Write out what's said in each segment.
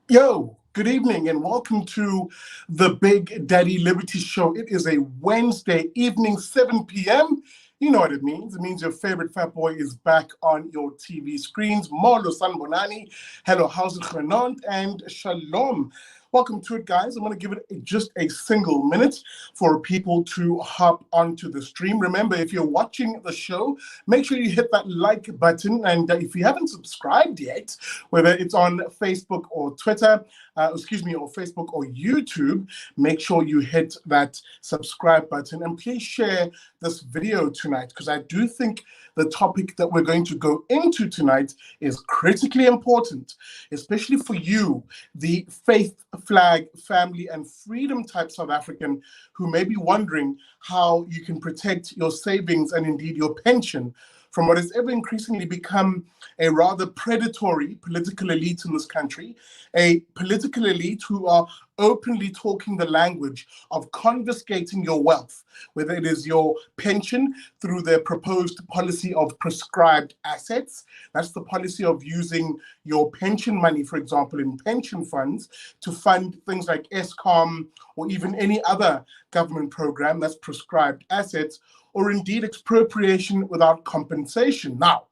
Yo, good evening and welcome to the Big Daddy Liberty Show. It is a Wednesday evening, 7 p.m. You know what it means. It means your favorite fat boy is back on your TV screens. Molo Sanbonani, hello, how's it going? And shalom. Welcome to it, guys. I'm going to give it just a single minute for people to hop onto the stream. Remember, if you're watching the show, make sure you hit that like button. And if you haven't subscribed yet, whether it's on Facebook or Twitter, or Facebook or YouTube, make sure you hit that subscribe button. And please share this video tonight, because I do think the topic that we're going to go into tonight is critically important, especially for you, the faith, flag, family, and freedom type South African who may be wondering how you can protect your savings and indeed your pension from what has ever increasingly become a rather predatory political elite in this country, a political elite who are openly talking the language of confiscating your wealth, whether it is your pension through their proposed policy of prescribed assets. That's the policy of using your pension money, for example, in pension funds to fund things like Eskom or even any other government program that's prescribed assets, or indeed expropriation without compensation. Now,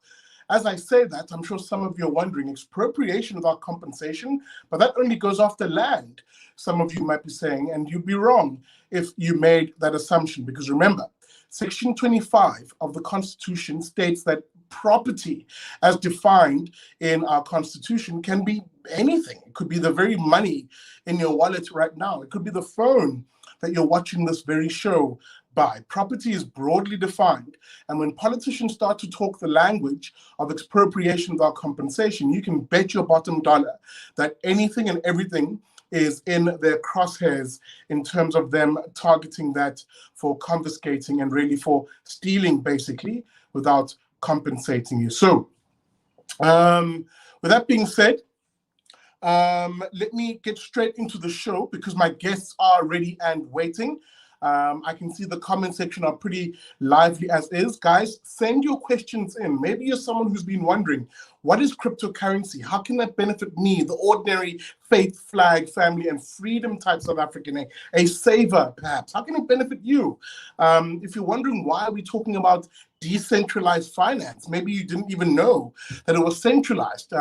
as I say that, I'm sure some of you are wondering, expropriation without compensation, but that only goes after land. Some of you might be saying, and you'd be wrong if you made that assumption, because remember, Section 25 of the Constitution states that property, as defined in our Constitution, can be anything. It could be the very money in your wallet right now. It could be the phone that you're watching this very show by. Property is broadly defined, and when politicians start to talk the language of expropriation without compensation, you can bet your bottom dollar that anything and everything is in their crosshairs in terms of them targeting that for confiscating and really for stealing, basically, without compensating you. So, with that being said, let me get straight into the show because my guests are ready and waiting. I can see the comment section are pretty lively as is. Guys, send your questions in. Maybe you're someone who's been wondering, what is cryptocurrency? How can that benefit me, the ordinary faith, flag, family, and freedom type South African, a saver perhaps? How can it benefit you? If you're wondering why are we talking about decentralized finance, maybe you didn't even know that it was centralized.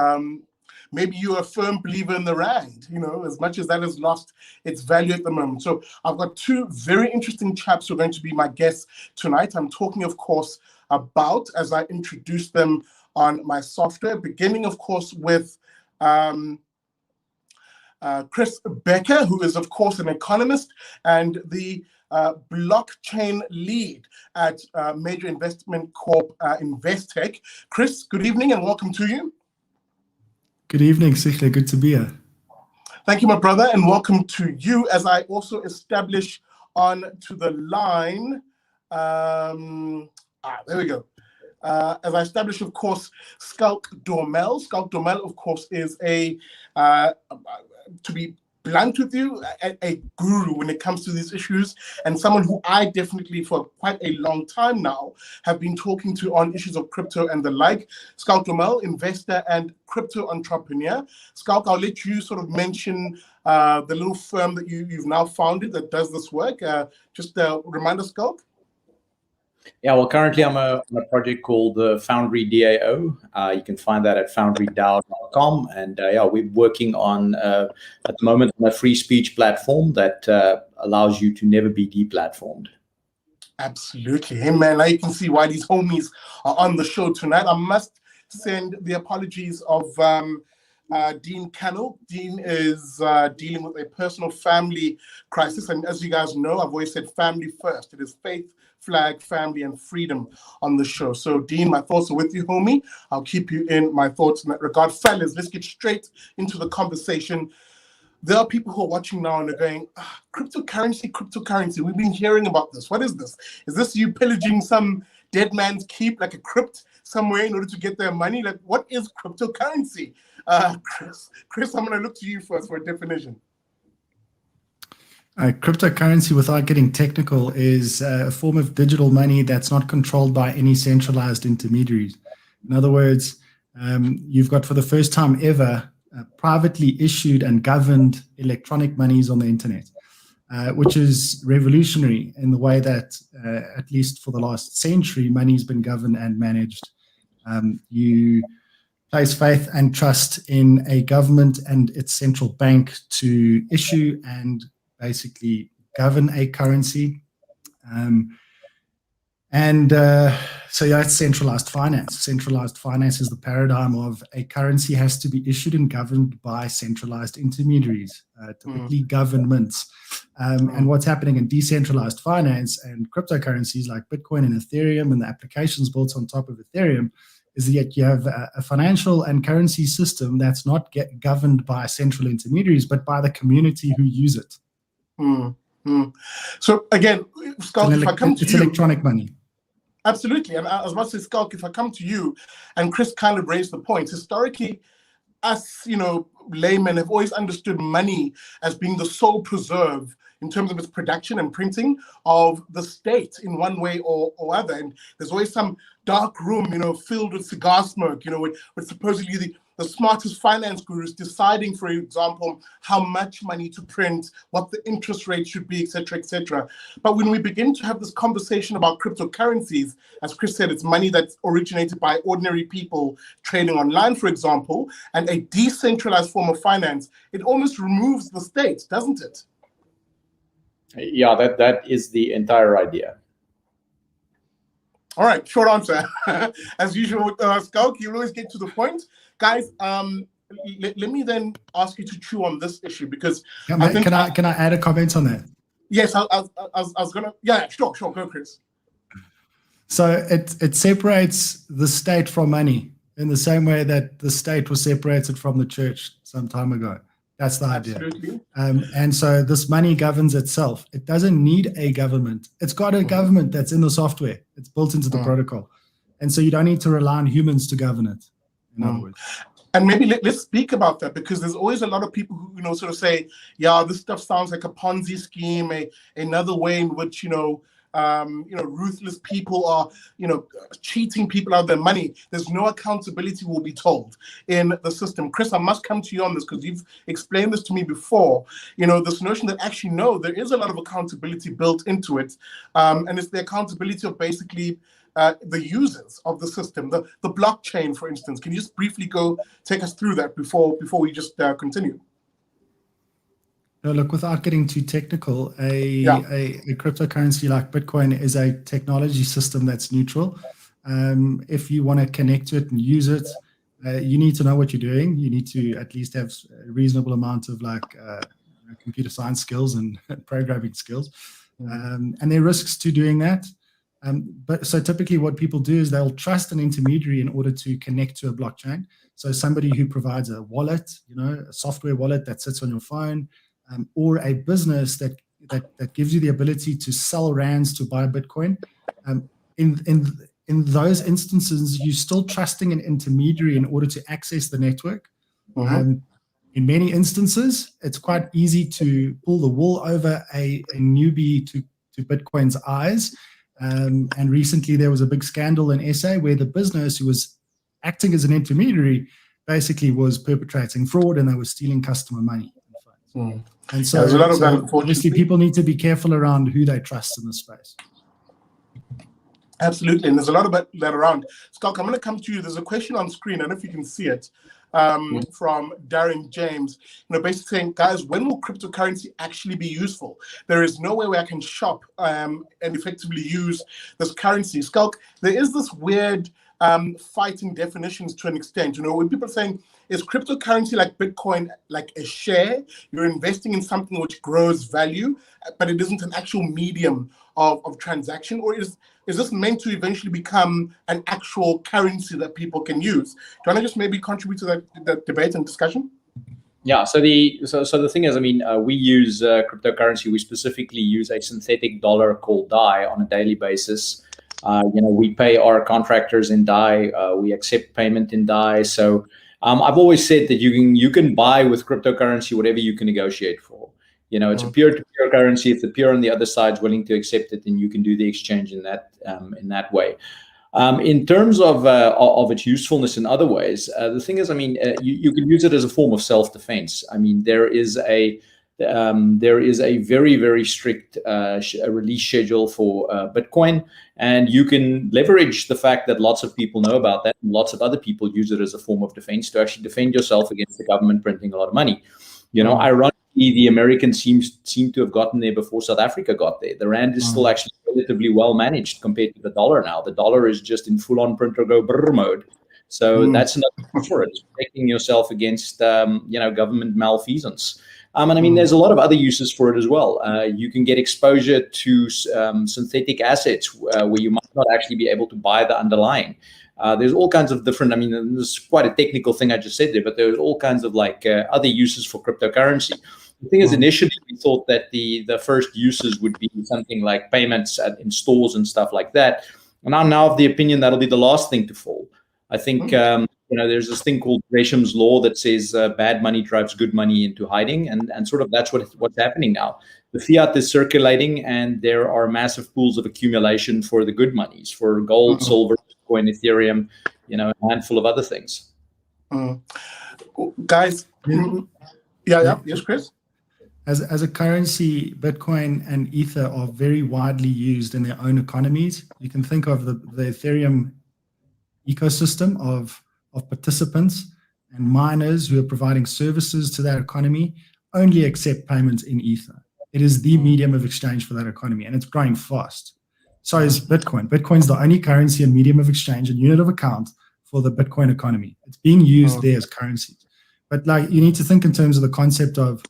Maybe you're a firm believer in the rand, as much as that has lost its value at the moment. So I've got two very interesting chaps who are going to be my guests tonight. I'm talking, of course, about, as I introduce them on my software, beginning, of course, with Chris Becker, who is, of course, an economist and the blockchain lead at major investment corp Investec. Chris, good evening and welcome to you. Good evening, Sichle. Good to be here. Thank you, my brother, and welcome to you as I also establish on to the line. There we go. As I establish, of course, Schalk Dormehl. Schalk Dormehl, of course, is to be blunt with you, a guru when it comes to these issues, and someone who I definitely, for quite a long time now, have been talking to on issues of crypto and the like. Schalk Dormehl, investor and crypto entrepreneur. Schalk, I'll let you sort of mention the little firm that you've now founded that does this work. Just remind us, Schalk. Yeah, well, currently I'm on a project called the Foundry DAO. You can find that at foundrydao.com. And yeah, we're working on, at the moment, on a free speech platform that allows you to never be deplatformed. Absolutely. Hey, man, now you can see why these homies are on the show tonight. I must send the apologies of Dean Cannell. Dean is dealing with a personal family crisis. And as you guys know, I've always said family first. It is faith, flag, family, and freedom on the show. So, Dean, my thoughts are with you, homie. I'll keep you in my thoughts in that regard. Fellas, let's get straight into the conversation. There are people who are watching now and they're going, cryptocurrency. We've been hearing about this. What is this? Is this you pillaging some dead man's keep, like a crypt somewhere in order to get their money? Like, what is cryptocurrency? Chris, I'm going to look to you first for a definition. Cryptocurrency, without getting technical, is a form of digital money that's not controlled by any centralized intermediaries. In other words, you've got, for the first time ever, privately issued and governed electronic monies on the internet, which is revolutionary in the way that, at least for the last century, money's been governed and managed. You place faith and trust in a government and its central bank to issue and basically govern a currency. So that's centralized finance. Centralized finance is the paradigm of a currency has to be issued and governed by centralized intermediaries, typically governments. And what's happening in decentralized finance and cryptocurrencies like Bitcoin and Ethereum and the applications built on top of Ethereum is that you have a financial and currency system that's not governed by central intermediaries, but by the community who use it. So again, Schalk, if I come to you, it's electronic money. Absolutely. And I was about to say, Schalk, if I come to you, and Chris kind of raised the point, historically, us, laymen have always understood money as being the sole preserve in terms of its production and printing of the state in one way or other. And there's always some dark room, filled with cigar smoke, with supposedly the smartest finance gurus deciding, for example, how much money to print, what the interest rate should be, et cetera, et cetera. But when we begin to have this conversation about cryptocurrencies, as Chris said, it's money that's originated by ordinary people trading online, for example, and a decentralized form of finance, it almost removes the state, doesn't it? Yeah, that is the entire idea. All right, short answer. As usual, Schalk, you always get to the point. Guys, let me then ask you to chew on this issue, because can I add a comment on that? Yes, I was gonna. Yeah, sure, go, Chris. So it separates the state from money in the same way that the state was separated from the church some time ago. That's the idea. Absolutely. And so this money governs itself. It doesn't need a government. It's got a government that's in the software. It's built into the protocol. And so you don't need to rely on humans to govern it, in other words. And maybe let's speak about that, because there's always a lot of people who, sort of say, yeah, this stuff sounds like a Ponzi scheme, another way in which, ruthless people are, cheating people out of their money. There's no accountability, will be told, in the system. Chris, I must come to you on this, because you've explained this to me before. This notion that actually, no, there is a lot of accountability built into it. And it's the accountability of basically the users of the system, the blockchain, for instance. Can you just briefly take us through that before we just continue? No, look, without getting too technical, a cryptocurrency like Bitcoin is a technology system that's neutral. If you want to connect to it and use it, you need to know what you're doing. You need to at least have a reasonable amount of computer science skills and programming skills. And there are risks to doing that. But so typically what people do is they'll trust an intermediary in order to connect to a blockchain. So somebody who provides a wallet, a software wallet that sits on your phone, or a business that gives you the ability to sell rands to buy Bitcoin. In those instances, you're still trusting an intermediary in order to access the network. In many instances, it's quite easy to pull the wool over a newbie to Bitcoin's eyes. And recently there was a big scandal in SA where the business who was acting as an intermediary basically was perpetrating fraud, and they were stealing customer money. And so, there's a lot of that, obviously people need to be careful around who they trust in this space. Absolutely, and there's a lot of that around. Schalk, I'm going to come to you. There's a question on screen. I don't know if you can see it, from Darren James. Basically saying, guys, when will cryptocurrency actually be useful? There is no way where I can shop and effectively use this currency. Schalk, there is this weird fighting definitions to an extent. When people are saying, is cryptocurrency like Bitcoin like a share? You're investing in something which grows value, but it isn't an actual medium of transaction? Or is this meant to eventually become an actual currency that people can use? Do you want to just maybe contribute to that debate and discussion? Yeah, so the thing is, we use cryptocurrency. We specifically use a synthetic dollar called DAI on a daily basis. We pay our contractors in DAI. We accept payment in DAI. So I've always said that you can buy with cryptocurrency whatever you can negotiate for. It's a peer-to-peer currency. If the peer on the other side is willing to accept it, then you can do the exchange in that way. In terms of its usefulness in other ways, the thing is, I mean, you can use it as a form of self-defense. I mean, there is a very, very strict release schedule for Bitcoin, and you can leverage the fact that lots of people know about that, and lots of other people use it as a form of defense to actually defend yourself against the government printing a lot of money. You know, ironically, the Americans seem to have gotten there before South Africa got there. The rand is still actually relatively well managed compared to the dollar now. The dollar is just in full-on print or go brr mode. So that's another use for it. It's protecting yourself against government malfeasance. And I mean, there's a lot of other uses for it as well. You can get exposure to synthetic assets where you might not actually be able to buy the underlying. There's all kinds of different, I mean, this is quite a technical thing I just said there, but there's all kinds of like other uses for cryptocurrency. The thing is, initially we thought that the first uses would be something like payments in stores and stuff like that. And I'm now of the opinion that'll be the last thing to fall. I think, there's this thing called Gresham's law that says bad money drives good money into hiding. And sort of that's what's happening now. The fiat is circulating and there are massive pools of accumulation for the good monies, for gold, silver, Bitcoin, Ethereum, a handful of other things. Guys, yes, Chris? As a currency, Bitcoin and Ether are very widely used in their own economies. You can think of the Ethereum ecosystem of participants and miners who are providing services to that economy only accept payments in Ether. It is the medium of exchange for that economy, and it's growing fast. So is Bitcoin. Bitcoin's the only currency and medium of exchange and unit of account for the Bitcoin economy. It's being used there as currency. But like, you need to think in terms of the concept of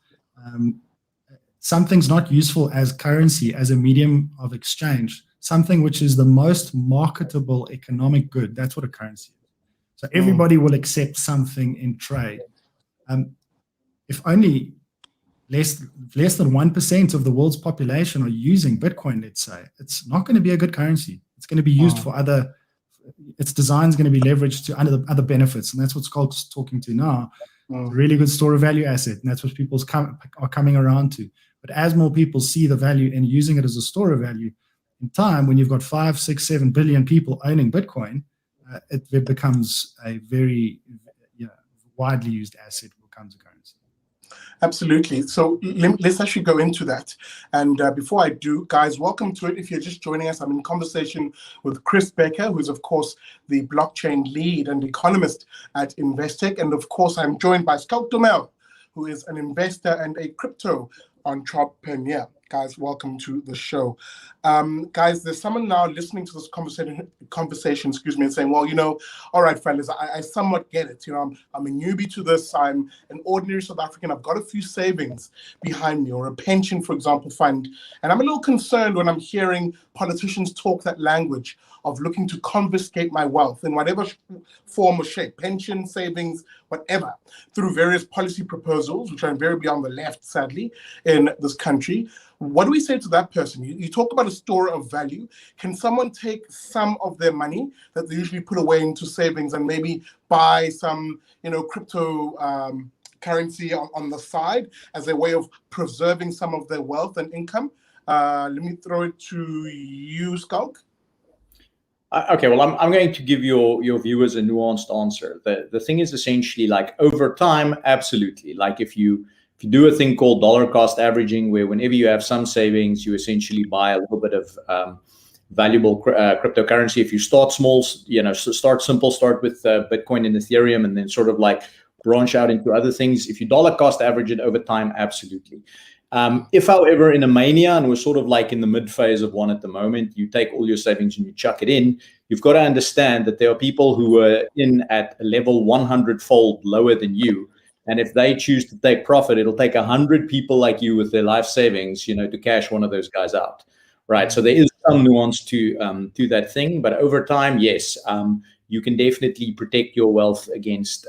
something's not useful as currency, as a medium of exchange, something which is the most marketable economic good. That's what a currency is. So everybody will accept something in trade. If only less than 1% of the world's population are using Bitcoin, let's say, it's not going to be a good currency. It's going to be used for other, its design is going to be leveraged to other benefits. And that's what Schalk's talking to now. It's a really good store of value asset. And that's what people are coming around to. But as more people see the value in using it as a store of value, in time, when you've got 5, 6, 7 billion people owning Bitcoin, it becomes a very widely used asset, becomes a currency. Absolutely. So let's actually go into that. And before I do, guys, welcome to it. If you're just joining us, I'm in conversation with Chris Becker, who is, of course, the blockchain lead and economist at Investec. And, of course, I'm joined by Schalk, who is an investor and a crypto entrepreneur. Guys, welcome to the show. Guys, there's someone now listening to this conversation, and saying, well, all right, fellas, I somewhat get it. I'm a newbie to this. I'm an ordinary South African. I've got a few savings behind me, or a pension, for example, fund. And I'm a little concerned when I'm hearing politicians talk that language of looking to confiscate my wealth in whatever form or shape, pension, savings, whatever, through various policy proposals, which are invariably on the left, sadly, in this country. What do we say to that person? You talk about a store of value. Can someone take some of their money that they usually put away into savings and maybe buy some, crypto currency on the side as a way of preserving some of their wealth and income? Let me throw it to you, Schalk. Okay, well, I'm going to give your viewers a nuanced answer. The thing is essentially, like, over time, absolutely. Like, if you do a thing called dollar cost averaging, where whenever you have some savings, you essentially buy a little bit of valuable cryptocurrency. If you start small, start simple, start with Bitcoin and Ethereum, and then sort of like branch out into other things. If you dollar cost average it over time, absolutely. If, however, in a mania, and we're sort of like in the mid phase of one at the moment, you take all your savings and you chuck it in, you've got to understand that there are people who are in at a level 100-fold lower than you. And if they choose to take profit, it'll take 100 people like you with their life savings, to cash one of those guys out, right? So there is some nuance to that thing, but over time, yes, you can definitely protect your wealth against,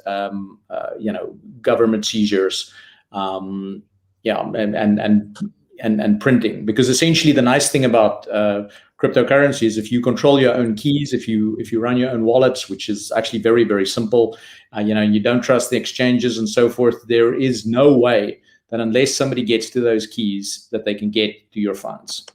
government seizures, and printing. Because essentially, the nice thing about cryptocurrency is if you control your own keys, if you run your own wallets, which is actually very, very simple, you don't trust the exchanges and so forth, there is no way that unless somebody gets to those keys that they can get to your funds.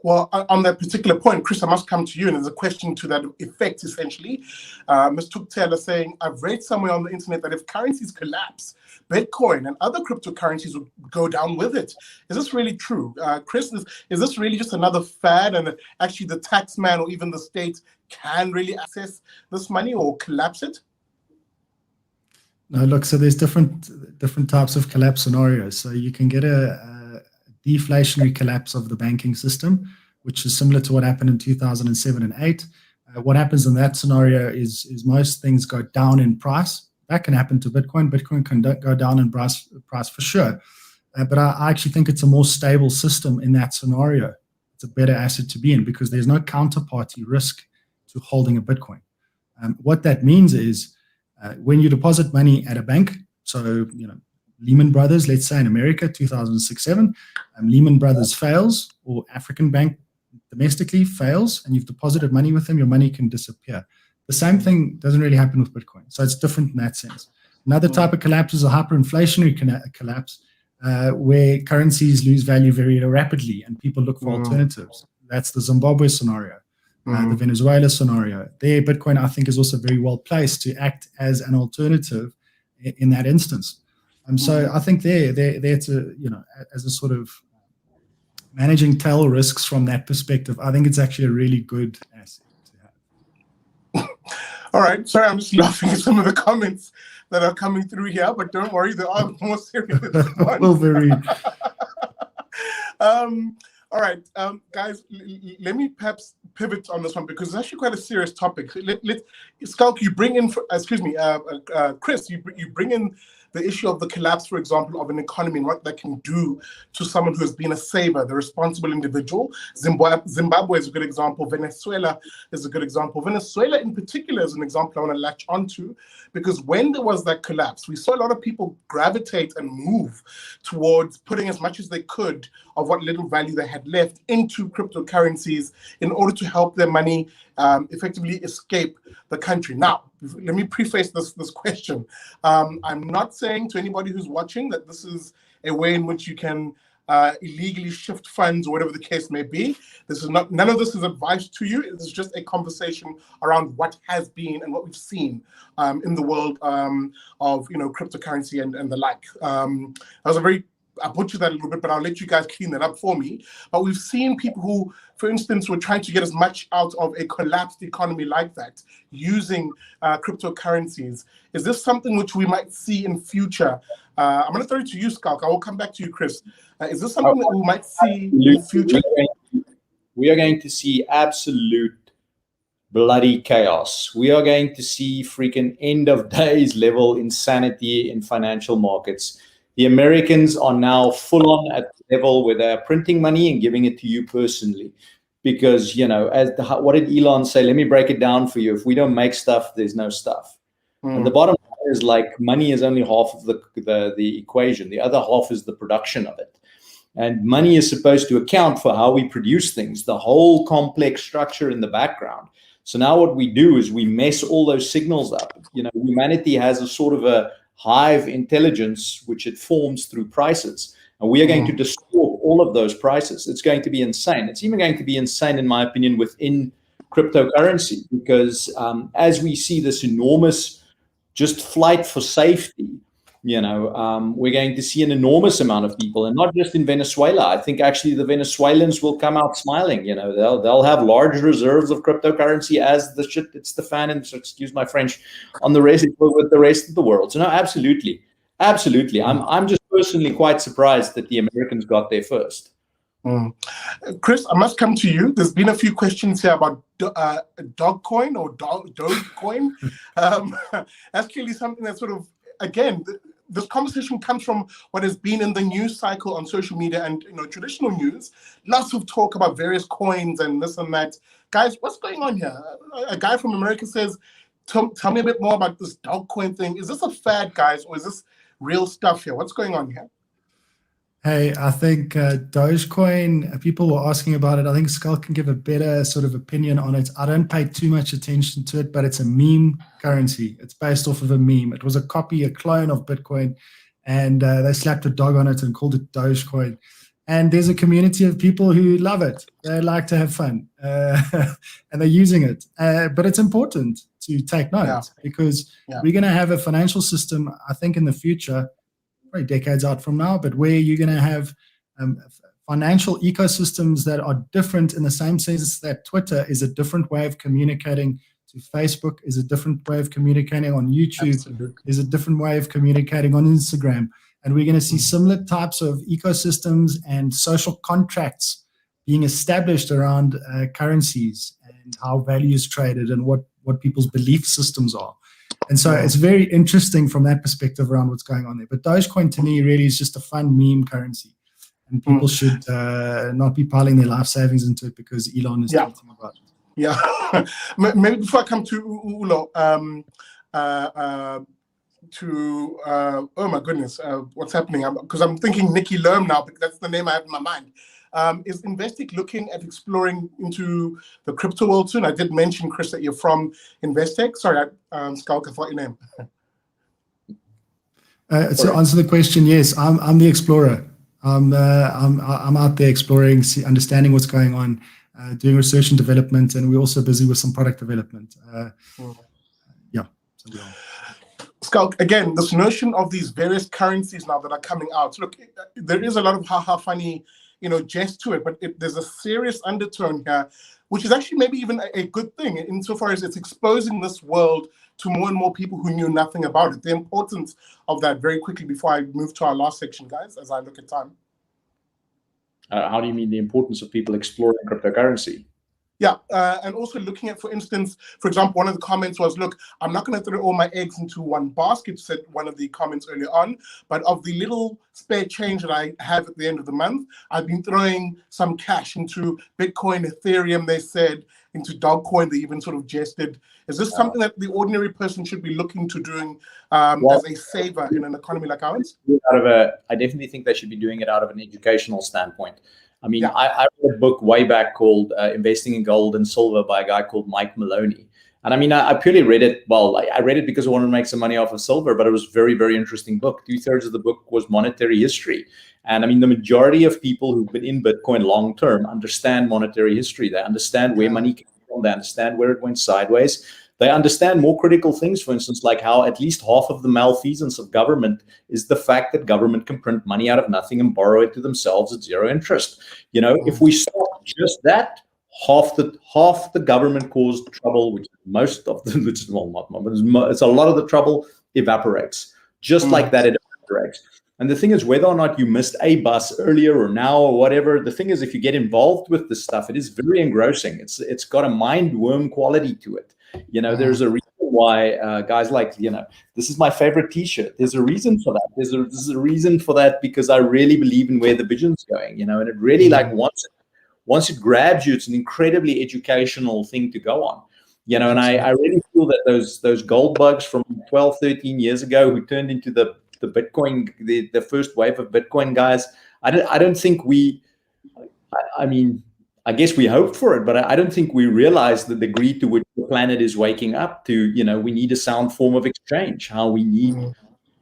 Well, on that particular point, Chris, I must come to you, and there's a question to that effect, essentially. Ms. Took Taylor saying, I've read somewhere on the internet that if currencies collapse, Bitcoin and other cryptocurrencies would go down with it. Is this really true? Chris, is this really just another fad, and actually the tax man or even the state can really access this money or collapse it? No, look, so there's different types of collapse scenarios. So you can get a deflationary collapse of the banking system, which is similar to what happened in 2007 and 8. What happens in that scenario is most things go down in price. That can happen to Bitcoin. Bitcoin can go down in price for sure. But I actually think it's a more stable system in that scenario. It's a better asset to be in because there's no counterparty risk to holding a Bitcoin. What that means is when you deposit money at a bank, so Lehman Brothers, let's say in America, 2006-7, Lehman Brothers fails, or African bank domestically fails, and you've deposited money with them, your money can disappear. The same thing doesn't really happen with Bitcoin, so it's different in that sense. Another type of collapse is a hyperinflationary collapse, where currencies lose value very rapidly and people look for alternatives. That's the Zimbabwe scenario. The Venezuela scenario. There, Bitcoin, I think, is also very well placed to act as an alternative in that instance. So I think there to as a sort of managing tail risks from that perspective, I think it's actually a really good asset to have. All right, sorry, I'm just laughing at some of the comments that are coming through here, but don't worry, there are more serious ones. Wolverine. All right, guys, let me perhaps pivot on this one because it's actually quite a serious topic. Schalk, you bring in, Chris, you bring in the issue of the collapse, for example, of an economy and what that can do to someone who has been a saver, the responsible individual. Zimbabwe is a good example. Venezuela is a good example. Venezuela in particular is an example I want to latch onto because when there was that collapse, we saw a lot of people gravitate and move towards putting as much as they could of what little value they had left into cryptocurrencies in order to help their money effectively escape the country. Now, let me preface this question. I'm not saying to anybody who's watching that this is a way in which you can illegally shift funds or whatever the case may be. This is not. None of this is advice to you. This is just a conversation around what has been and what we've seen in the world of cryptocurrency and the like. That was a very I butchered that a little bit, but I'll let you guys clean that up for me. But we've seen people who, for instance, were trying to get as much out of a collapsed economy like that using cryptocurrencies. Is this something which we might see in future? I'm going to throw it to you, Schalk. I will come back to you, Chris. Is this something that we might see in future? We are going to see absolute bloody chaos. We are going to see freaking end of days level insanity in financial markets. The Americans are now full on at the level where they're printing money and giving it to you personally. Because, what did Elon say? Let me break it down for you. If we don't make stuff, there's no stuff. And the bottom line is money is only half of the equation. The other half is the production of it. And money is supposed to account for how we produce things, the whole complex structure in the background. So now what we do is we mess all those signals up. Humanity has a sort of a hive intelligence, which it forms through prices. And we are going to distort all of those prices. It's going to be insane. It's even going to be insane, in my opinion, within cryptocurrency, because as we see this enormous just flight for safety, we're going to see an enormous amount of people, and not just in Venezuela. I think actually the Venezuelans will come out smiling. They'll have large reserves of cryptocurrency as the shit hits the fan, and excuse my French, on the rest with the rest of the world. So no, absolutely. I'm just personally quite surprised that the Americans got there first. Chris, I must come to you. There's been a few questions here about Dogecoin or Dogecoin. That's clearly something that sort of, again, this conversation comes from what has been in the news cycle on social media and traditional news. Lots of talk about various coins and this and that. Guys, what's going on here? A guy from America says, tell me a bit more about this Dogecoin thing. Is this a fad, guys, or is this real stuff here? What's going on here? Hey, I think Dogecoin, people were asking about it. I think Schalk can give a better sort of opinion on it. I don't pay too much attention to it, but it's a meme currency. It's based off of a meme. It was a clone of Bitcoin, and they slapped a dog on it and called it Dogecoin. And there's a community of people who love it. They like to have fun, and they're using it. But it's important to take note because we're going to have a financial system, I think, in the future, probably decades out from now, but where you're going to have financial ecosystems that are different in the same sense that Twitter is a different way of communicating to Facebook, is a different way of communicating on YouTube, is a different way of communicating on Instagram. And we're going to see similar types of ecosystems and social contracts being established around currencies and how value is traded and what people's belief systems are. And so it's very interesting from that perspective around what's going on there. But Dogecoin to me really is just a fun meme currency. And people should not be piling their life savings into it because Elon is tweeting about it. Yeah. Maybe before I come to Ulo, oh my goodness, what's happening? Because I'm thinking Nikki Lerm now, because that's the name I have in my mind. Is Investec looking at exploring into the crypto world soon? I did mention, Chris, that you're from Investec. Sorry, Schalk, I forgot your name. To answer the question, yes, I'm the explorer. I'm out there exploring, understanding what's going on, doing research and development, and we're also busy with some product development. So we are. Schalk, again, this notion of these various currencies now that are coming out. Look, there is a lot of funny, jest to it, but there's a serious undertone here, which is actually maybe even a good thing insofar as it's exposing this world to more and more people who knew nothing about it. The importance of that very quickly before I move to our last section, guys, as I look at time. How do you mean the importance of people exploring cryptocurrency? Yeah, and also looking at, for instance, for example, one of the comments was, look, I'm not going to throw all my eggs into one basket, said one of the comments earlier on, but of the little spare change that I have at the end of the month, I've been throwing some cash into Bitcoin, Ethereum, they said, into Dogecoin, they even sort of jested. Is this something that the ordinary person should be looking to doing as a saver in an economy like ours? I definitely think they should be doing it out of an educational standpoint. I mean, I read a book way back called Investing in Gold and Silver by a guy called Mike Maloney. And I mean, I purely read it. Well, I read it because I wanted to make some money off of silver, but it was a very, very interesting book. 2/3 of the book was monetary history. And I mean, the majority of people who've been in Bitcoin long term understand monetary history. They understand where money came from. They understand where it went sideways. They understand more critical things, for instance, like how at least half of the malfeasance of government is the fact that government can print money out of nothing and borrow it to themselves at zero interest. If we stop just that, half the government caused trouble, which most of the, which is it's a lot of the trouble evaporates. Just like that, it evaporates. And the thing is, whether or not you missed a bus earlier or now or whatever, the thing is, if you get involved with this stuff, it is very engrossing. It's got a mind worm quality to it. There's a reason why guys like, this is my favorite T-shirt. There's a reason for that. There's a reason for that because I really believe in where the vision's going, and it really once it grabs you, it's an incredibly educational thing to go on, and I really feel that those gold bugs from 12, 13 years ago who turned into the Bitcoin, the first wave of Bitcoin guys, I don't think I mean, I guess we hoped for it, but I don't think we realize the degree to which the planet is waking up to, we need a sound form of exchange, how we need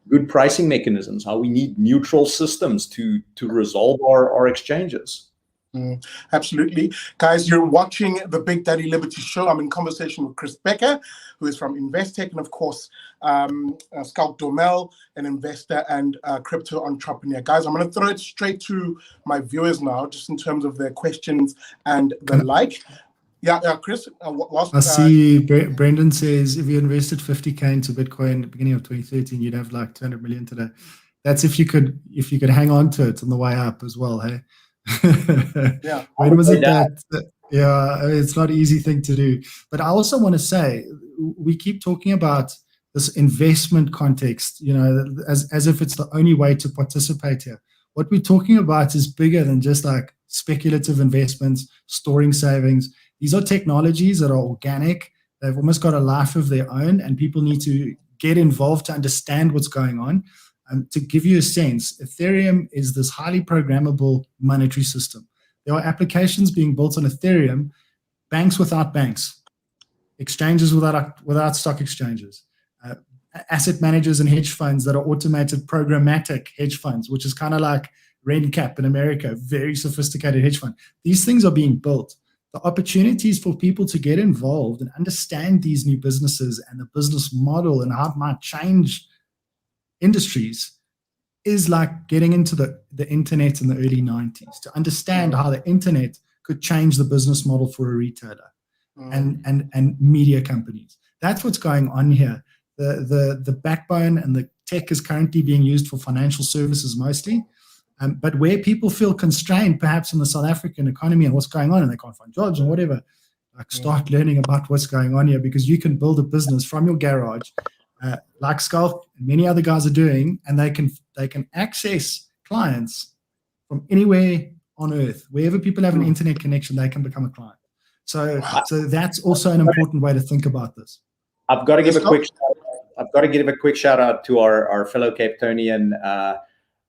good pricing mechanisms, how we need neutral systems to resolve our exchanges. Absolutely. Guys, you're watching the Big Daddy Liberty Show. I'm in conversation with Chris Becker, who is from Investec, and of course, Schalk Dormehl, an investor and crypto entrepreneur. Guys, I'm going to throw it straight to my viewers now, just in terms of their questions and the like. Yeah, Chris. I see Brendan says, if you invested 50K into Bitcoin at the beginning of 2013, you'd have like 200 million today. That's if you could hang on to it on the way up as well, hey? When was it that? It's not an easy thing to do. But I also want to say, we keep talking about this investment context, as if it's the only way to participate here. What we're talking about is bigger than just like speculative investments, storing savings. These are technologies that are organic. They've almost got a life of their own, and people need to get involved to understand what's going on. To give you a sense, Ethereum is this highly programmable monetary system. There are applications being built on Ethereum, banks without banks, exchanges without stock exchanges, asset managers and hedge funds that are automated programmatic hedge funds, which is kind of like RenCap in America, very sophisticated hedge fund. These things are being built. The opportunities for people to get involved and understand these new businesses and the business model and how it might change industries is like getting into the internet in the early 90s, to understand how the internet could change the business model for a retailer and media companies. That's what's going on here. The backbone and the tech is currently being used for financial services mostly. But where people feel constrained, perhaps in the South African economy and what's going on, and they can't find jobs and whatever, like start learning about what's going on here, because you can build a business from your garage, like Schalk and many other guys are doing, and they can access clients from anywhere on earth. Wherever people have an internet connection, they can become a client. So that's also an important way to think about this. I've got to give a quick shout out to our fellow Cape Townian,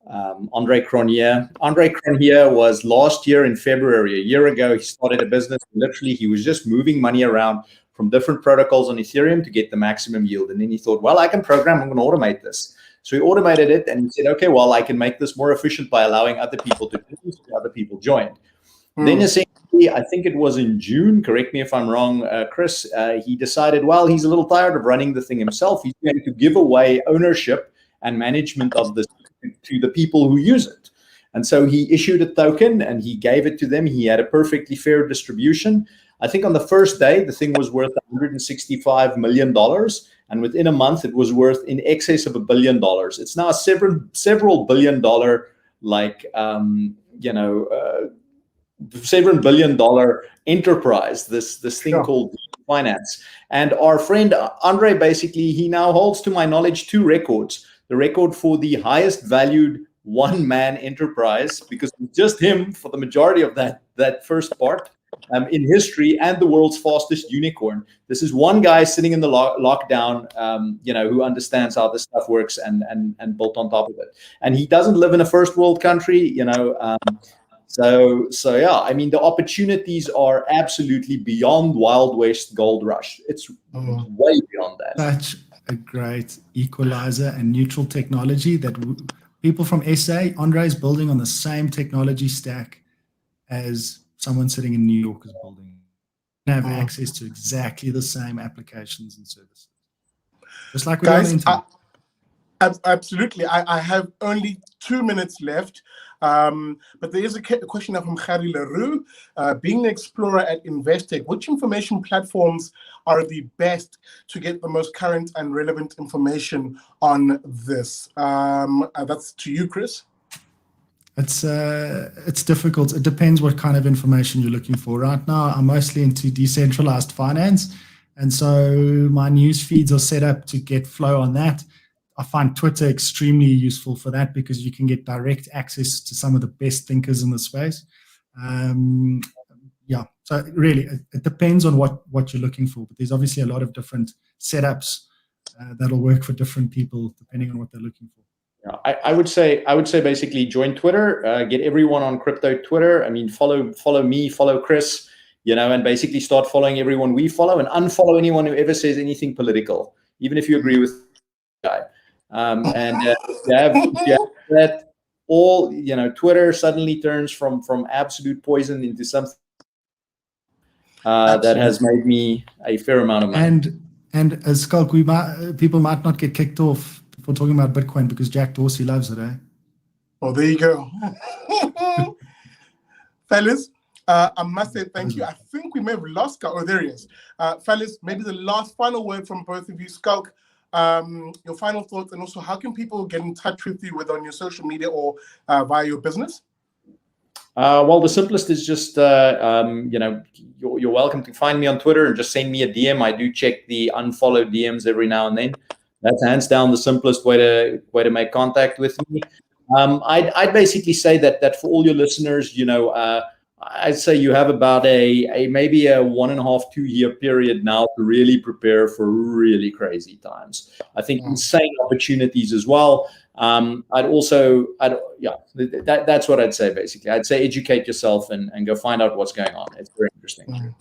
Entreprenuer. Entreprenuer was last year in February, a year ago. He started a business. Literally, he was just moving money around from different protocols on Ethereum to get the maximum yield. And then he thought, well, I can program, I'm going to automate this. So he automated it and he said, okay, well, I can make this more efficient by allowing other people to do this. So other people joined. Then essentially, I think it was in June, correct me if I'm wrong, Chris, he decided, well, he's a little tired of running the thing himself. He's going to give away ownership and management of this to the people who use it. And so he issued a token and he gave it to them. He had a perfectly fair distribution. I think on the first day, the thing was worth $165 million. And within a month, it was worth in excess of $1 billion. It's now a several billion dollar, $7 billion enterprise, this thing called finance. And our friend Andre, basically, he now holds, to my knowledge, 2 records. The record for the highest valued one-man enterprise, because it's just him for the majority of that first part in history, and the world's fastest unicorn. This is one guy sitting in the lockdown, who understands how this stuff works and built on top of it. And he doesn't live in a first world country, So yeah, I mean, the opportunities are absolutely beyond Wild West gold rush. It's way beyond that. Such a great equalizer and neutral technology that people from SA, Andre is building on the same technology stack as someone sitting in New York is building. They have access to exactly the same applications and services. Just like we Guys, on the internet. Absolutely. I have only 2 minutes left. But there is a question now from Harry Leroux. Being an explorer at Investec, which information platforms are the best to get the most current and relevant information on this? That's to you, Chris. It's difficult. It depends what kind of information you're looking for. Right now, I'm mostly into decentralized finance. And so my news feeds are set up to get flow on that. I find Twitter extremely useful for that because you can get direct access to some of the best thinkers in the space. So really, it depends on what you're looking for. But there's obviously a lot of different setups that'll work for different people depending on what they're looking for. Yeah, I would say basically join Twitter, get everyone on crypto Twitter. I mean, follow me, follow Chris, and basically start following everyone we follow and unfollow anyone who ever says anything political, even if you agree with the guy. And if you have that, all Twitter suddenly turns from absolute poison into something that has made me a fair amount of money. And as Schalk, people might not get kicked off for talking about Bitcoin because Jack Dorsey loves it, eh? Oh, there you go. Fellas, I must say thank you. I think we may have lost Schalk. Oh, there he is. Fellas, maybe the final word from both of you. Schalk, your final thoughts, and also how can people get in touch with you, whether on your social media or via your business? Well, the simplest is just, you're welcome to find me on Twitter and just send me a DM. I do check the unfollowed DMs every now and then. That's hands down the simplest way to make contact with me. I'd basically say that for all your listeners, I'd say you have about maybe a 1.5-2 year period now to really prepare for really crazy times. I think insane opportunities as well. That's what I'd say basically. I'd say educate yourself and go find out what's going on. It's very interesting.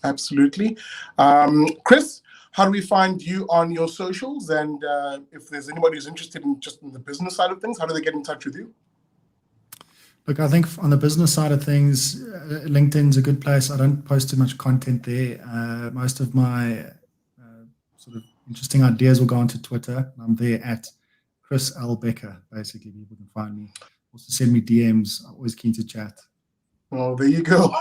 Absolutely. Chris, how do we find you on your socials? And if there's anybody who's interested in just in the business side of things, how do they get in touch with you? Look, I think on the business side of things, LinkedIn's a good place. I don't post too much content there. Most of my sort of interesting ideas will go onto Twitter. I'm there at Chris L. Becker. Basically, people can find me. Also send me DMs. I'm always keen to chat. Well, there you go.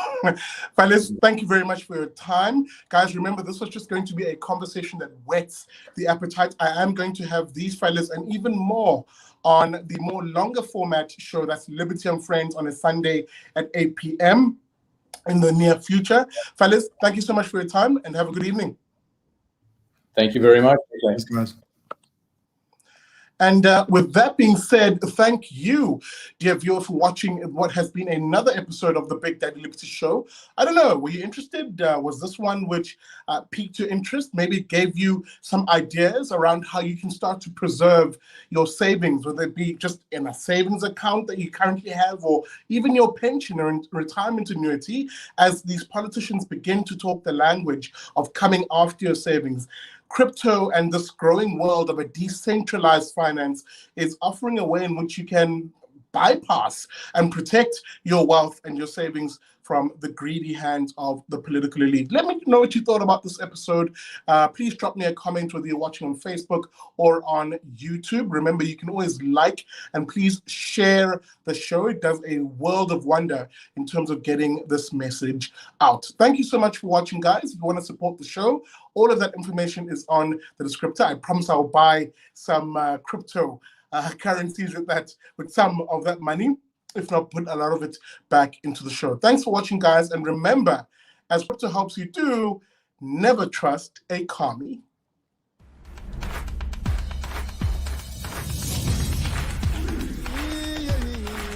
Fellas, thank you very much for your time. Guys, remember, this was just going to be a conversation that whets the appetite. I am going to have these fellas and even more on the more longer format show, that's Liberty and Friends, on a Sunday at 8 p.m. in the near future. Fellas, thank you so much for your time and have a good evening. Thank you very much. Thanks, guys. And with that being said, thank you, dear viewer, for watching what has been another episode of the Big Daddy Liberty Show. I don't know, were you interested? Was this one which piqued your interest? Maybe it gave you some ideas around how you can start to preserve your savings, whether it be just in a savings account that you currently have, or even your pension or retirement annuity, as these politicians begin to talk the language of coming after your savings. Crypto and this growing world of a decentralized finance is offering a way in which you can bypass and protect your wealth and your savings from the greedy hands of the political elite. Let me know what you thought about this episode. Please drop me a comment whether you're watching on Facebook or on YouTube. Remember, you can always like and please share the show. It does a world of wonder in terms of getting this message out. Thank you so much for watching, guys. If you want to support the show, all of that information is on the descriptor. I promise I'll buy some crypto currencies with some of that money, if not put a lot of it back into the show. Thanks for watching, guys. And remember, as crypto helps you do, never trust a commie.